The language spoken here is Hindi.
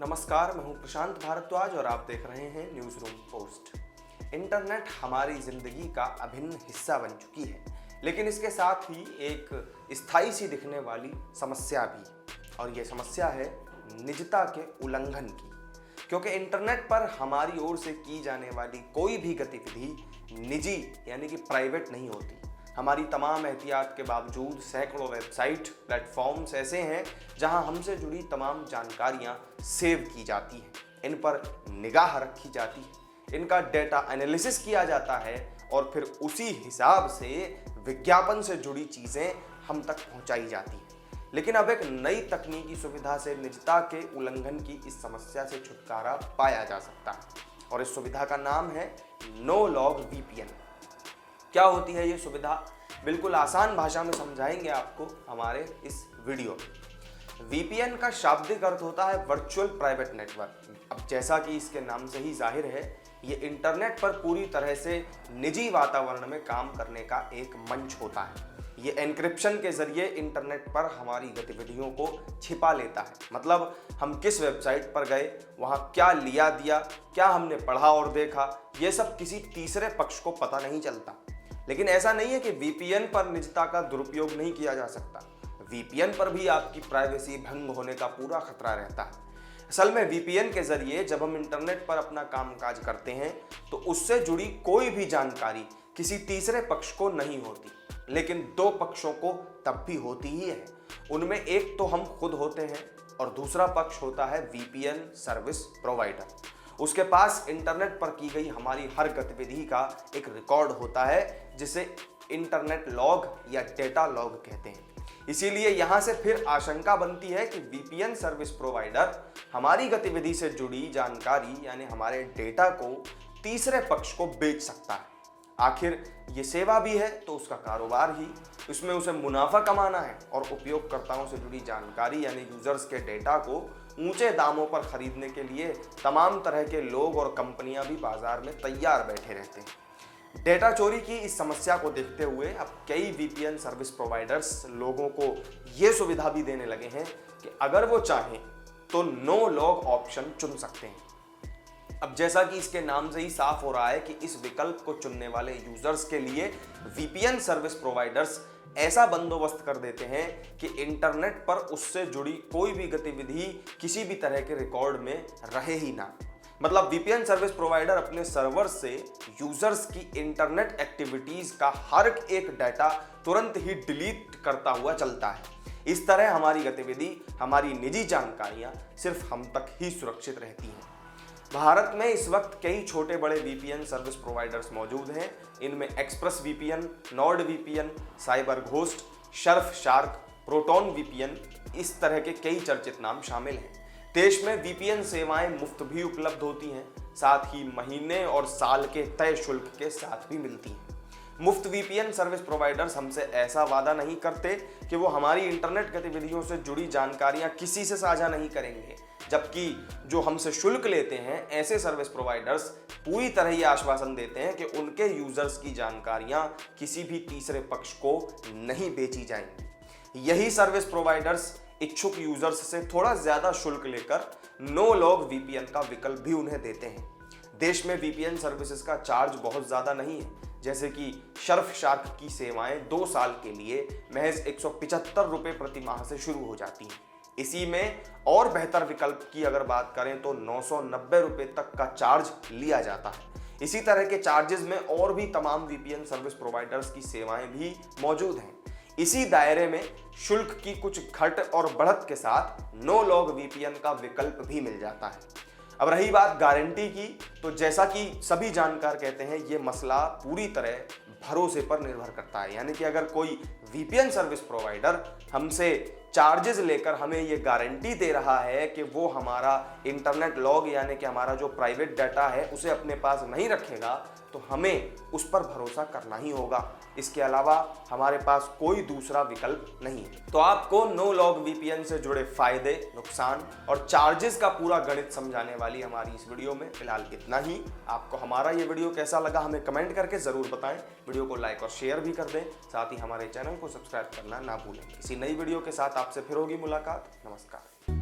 नमस्कार, मैं हूं प्रशांत भारद्वाज और आप देख रहे हैं न्यूज़ रूम पोस्ट। इंटरनेट हमारी ज़िंदगी का अभिन्न हिस्सा बन चुकी है, लेकिन इसके साथ ही एक स्थायी सी दिखने वाली समस्या भी, और ये समस्या है निजता के उल्लंघन की। क्योंकि इंटरनेट पर हमारी ओर से की जाने वाली कोई भी गतिविधि निजी यानी कि प्राइवेट नहीं होती। हमारी तमाम एहतियात के बावजूद सैकड़ों वेबसाइट प्लेटफॉर्म्स ऐसे हैं जहां हमसे जुड़ी तमाम जानकारियां सेव की जाती हैं, इन पर निगाह रखी जाती है, इनका डेटा एनालिसिस किया जाता है और फिर उसी हिसाब से विज्ञापन से जुड़ी चीज़ें हम तक पहुंचाई जाती हैं। लेकिन अब एक नई तकनीकी सुविधा से निजता के उल्लंघन की इस समस्या से छुटकारा पाया जा सकता है, और इस सुविधा का नाम है नो लॉग वीपीएन। क्या होती है ये सुविधा, बिल्कुल आसान भाषा में समझाएंगे आपको हमारे इस वीडियो में। वीपीएन का शाब्दिक अर्थ होता है वर्चुअल प्राइवेट नेटवर्क। अब जैसा कि इसके नाम से ही जाहिर है, ये इंटरनेट पर पूरी तरह से निजी वातावरण में काम करने का एक मंच होता है। ये एन्क्रिप्शन के जरिए इंटरनेट पर हमारी गतिविधियों को छिपा लेता है। मतलब हम किस वेबसाइट पर गए, वहाँ क्या लिया दिया, क्या हमने पढ़ा और देखा, ये सब किसी तीसरे पक्ष को पता नहीं चलता। लेकिन ऐसा नहीं है कि वीपीएन पर निजता का दुरुपयोग नहीं किया जा सकता। वीपीएन पर भी आपकी प्राइवेसी भंग होने का पूरा खतरा रहता है। असल में वीपीएन के जरिए जब हम इंटरनेट पर अपना कामकाज करते हैं तो उससे जुड़ी कोई भी जानकारी किसी तीसरे पक्ष को नहीं होती, लेकिन दो पक्षों को तब भी होती ही है। उनमें एक तो हम खुद होते हैं और दूसरा पक्ष होता है वीपीएन सर्विस प्रोवाइडर। उसके पास इंटरनेट पर की गई हमारी हर गतिविधि का एक रिकॉर्ड होता है, जिसे इंटरनेट लॉग या डेटा लॉग कहते हैं। इसीलिए यहाँ से फिर आशंका बनती है कि वीपीएन सर्विस प्रोवाइडर हमारी गतिविधि से जुड़ी जानकारी यानी हमारे डेटा को तीसरे पक्ष को बेच सकता है। आखिर ये सेवा भी है तो उसका कारोबार ही, इसमें उसे मुनाफा कमाना है और उपयोगकर्ताओं से जुड़ी जानकारी यानी यूजर्स के डेटा को ऊंचे दामों पर खरीदने के लिए तमाम तरह के लोग और कंपनियां भी बाजार में तैयार बैठे रहते हैं। डेटा चोरी की इस समस्या को देखते हुए अब कई वीपीएन सर्विस प्रोवाइडर्स लोगों को ये सुविधा भी देने लगे हैं कि अगर वो चाहें तो नो लॉग ऑप्शन चुन सकते हैं। अब जैसा कि इसके नाम से ही साफ हो रहा है कि इस विकल्प को चुनने वाले यूजर्स के लिए वीपीएन सर्विस प्रोवाइडर्स ऐसा बंदोबस्त कर देते हैं कि इंटरनेट पर उससे जुड़ी कोई भी गतिविधि किसी भी तरह के रिकॉर्ड में रहे ही ना। मतलब वीपीएन सर्विस प्रोवाइडर अपने सर्वर से यूजर्स की इंटरनेट एक्टिविटीज का हर एक डाटा तुरंत ही डिलीट करता हुआ चलता है। इस तरह हमारी गतिविधि, हमारी निजी जानकारियां सिर्फ हम तक ही सुरक्षित रहती हैं। भारत में इस वक्त कई छोटे बड़े वीपीएन सर्विस प्रोवाइडर्स मौजूद हैं। इनमें express VPN, Nord VPN, cyber ghost, Surf shark, proton VPN, इस तरह के कई चर्चित नाम शामिल हैं। देश में वीपीएन सेवाएं मुफ्त भी उपलब्ध होती हैं, साथ ही महीने और साल के तय शुल्क के साथ भी मिलती हैं। मुफ्त वीपीएन सर्विस प्रोवाइडर्स हमसे ऐसा वादा नहीं करते कि वो हमारी इंटरनेट गतिविधियों से जुड़ी जानकारियां किसी से साझा नहीं करेंगे, जबकि जो हमसे शुल्क लेते हैं ऐसे सर्विस प्रोवाइडर्स पूरी तरह ये आश्वासन देते हैं कि उनके यूजर्स की जानकारियां किसी भी तीसरे पक्ष को नहीं बेची जाएंगी। यही सर्विस प्रोवाइडर्स इच्छुक यूजर्स से थोड़ा ज्यादा शुल्क लेकर नो लॉग वीपीएन का विकल्प भी उन्हें देते हैं। देश में वीपीएन सर्विसेज का चार्ज बहुत ज्यादा नहीं है। जैसे कि सर्फ शार्क की सेवाएं 2 साल के लिए महज 175 रुपये प्रति माह से शुरू हो जाती हैं। इसी में और बेहतर विकल्प की अगर बात करें तो 990 रुपये तक का चार्ज लिया जाता है। इसी तरह के चार्जेस में और भी तमाम वीपीएन सर्विस प्रोवाइडर्स की सेवाएं भी मौजूद हैं। इसी दायरे में शुल्क की कुछ घट और बढ़त के साथ नो लॉग वीपीएन का विकल्प भी मिल जाता है। अब रही बात गारंटी की, तो जैसा कि सभी जानकार कहते हैं, ये मसला पूरी तरह भरोसे पर निर्भर करता है। यानी कि अगर कोई वीपीएन सर्विस प्रोवाइडर हमसे चार्जेस लेकर हमें ये गारंटी दे रहा है कि वो हमारा इंटरनेट लॉग यानी कि हमारा जो प्राइवेट डाटा है उसे अपने पास नहीं रखेगा, तो हमें उस पर भरोसा करना ही होगा। इसके अलावा हमारे पास कोई दूसरा विकल्प नहीं है। तो आपको नो लॉग वीपीएन से जुड़े फायदे, नुकसान और चार्जेस का पूरा गणित समझाने वाली हमारी इस वीडियो में फिलहाल इतना ही। आपको हमारा ये वीडियो कैसा लगा हमें कमेंट करके जरूर बताएं। वीडियो को लाइक और शेयर भी कर दें, साथ ही हमारे चैनल को सब्सक्राइब करना ना भूलें। किसी नई वीडियो के साथ आपसे फिर होगी मुलाकात। नमस्कार।